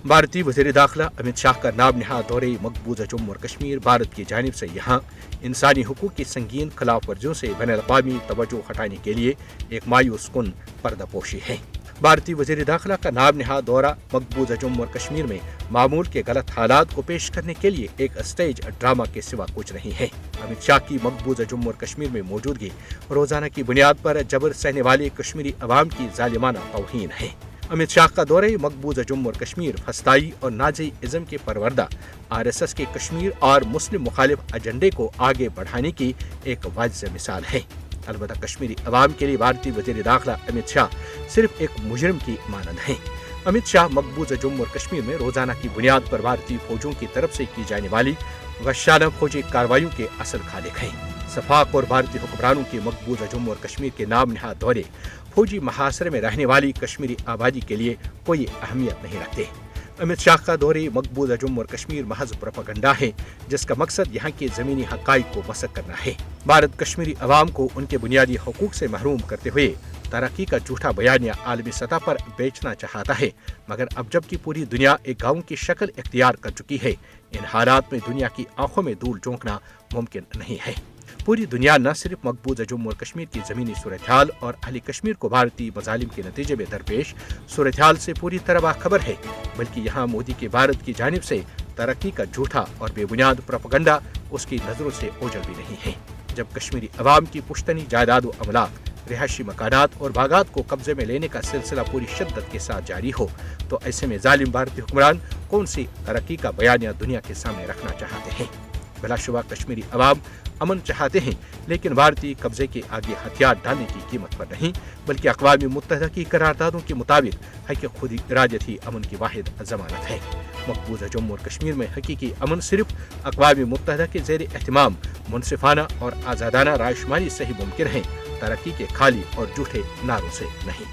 भारतीय वज़ीर दाखिला अमित शाह का नाम नहाद दौरे मकबूजा जम्मू और कश्मीर भारत की जानिब से यहाँ इंसानी हुकूक की संगीन खिलाफ वर्जियों से बैनुल-अक़वामी तवज्जो हटाने के लिए एक मायूस कुन पर्दापोशी है। भारतीय वज़ीर दाखिला का नाम नहाद दौरा मकबूजा जम्मू और कश्मीर में मामूल के गलत हालात को पेश करने के लिए एक स्टेज ड्रामा के सिवा कुछ नहीं है। अमित शाह की मकबूजा जम्मू और कश्मीर में मौजूदगी रोजाना की बुनियाद पर जबर सहने वाले कश्मीरी अवाम की जालिमाना तौहीन है। अमित शाह का दौरे मकबूजा जम्मू और कश्मीर फस्ताई और नाज़ी इज़्म के परवरदा RSS के कश्मीर और मुस्लिम मुखालिफ एजेंडे को आगे बढ़ाने की एक वाज़ेह मिसाल है। अलबत्ता कश्मीरी अवाम के लिए भारतीय वज़ीर दाखिला अमित शाह सिर्फ एक मुजरिम की मानद हैं। अमित शाह मकबूजा जम्मू और कश्मीर में रोजाना की बुनियाद पर भारतीय फौजों की तरफ से की जाने वाली वहशाना फौजी कार्रवाइयों के असल खालिक हैं। सफाक और भारतीय हुक्मरानों के मकबूजा जम्मू और कश्मीर के नाम नहाद दौरे फौजी महासरे में रहने वाली कश्मीरी आबादी के लिए कोई अहमियत नहीं रखते। अमित शाह का दौरे मकबूजा जम्मू और कश्मीर महज प्रोपेगेंडा है जिसका मकसद यहाँ के ज़मीनी हक़ाइक़ को मसक करना है। भारत कश्मीरी अवाम को उनके बुनियादी हकूक़ से महरूम करते हुए तरक्की का झूठा बयानिया आलमी सतह पर बेचना चाहता है, मगर अब जबकि पूरी दुनिया एक गाँव की शक्ल इख्तियार कर चुकी है, इन हालात में दुनिया की आंखों में धूल झोंकना मुमकिन नहीं है। पूरी दुनिया न सिर्फ मकबूजा जम्मू और कश्मीर की ज़मीनी सूरत-ए-हाल और अहली कश्मीर को भारतीय मज़ालिम के नतीजे में दरपेश सूरत-ए-हाल से पूरी तरह बाखबर है, बल्कि यहाँ मोदी के भारत की जानिब से तरक्की का झूठा और बेबुनियाद प्रोपेगेंडा उसकी नज़रों से ओझल भी नहीं है। जब कश्मीरी अवाम की पुश्तनी जायदाद व अमलाक, रिहायशी मकानात और बागात को कब्जे में लेने का सिलसिला पूरी शिद्दत के साथ जारी हो, तो ऐसे में जालिम भारतीय हुक्मरान कौन सी तरक्की का बयानिया दुनिया के सामने रखना चाहते हैं। बिलाशुबा कश्मीरी अवाम अमन चाहते हैं, लेकिन भारतीय कब्जे के आगे हथियार डालने की कीमत पर नहीं, बल्कि अक़वाम मुत्तहिदा की करारदादों के मुताबिक हक़ खुद इरादत ही अमन की वाहिद ज़मानत है। मकबूजा जम्मू और कश्मीर में हकीकी अमन सिर्फ अक़वाम मुत्तहिदा के ज़ेर एहतिमाम मुनसिफाना और आज़ादाना रायशुमारी से ही मुमकिन है, तरक्की के खाली और झूठे नारों से नहीं।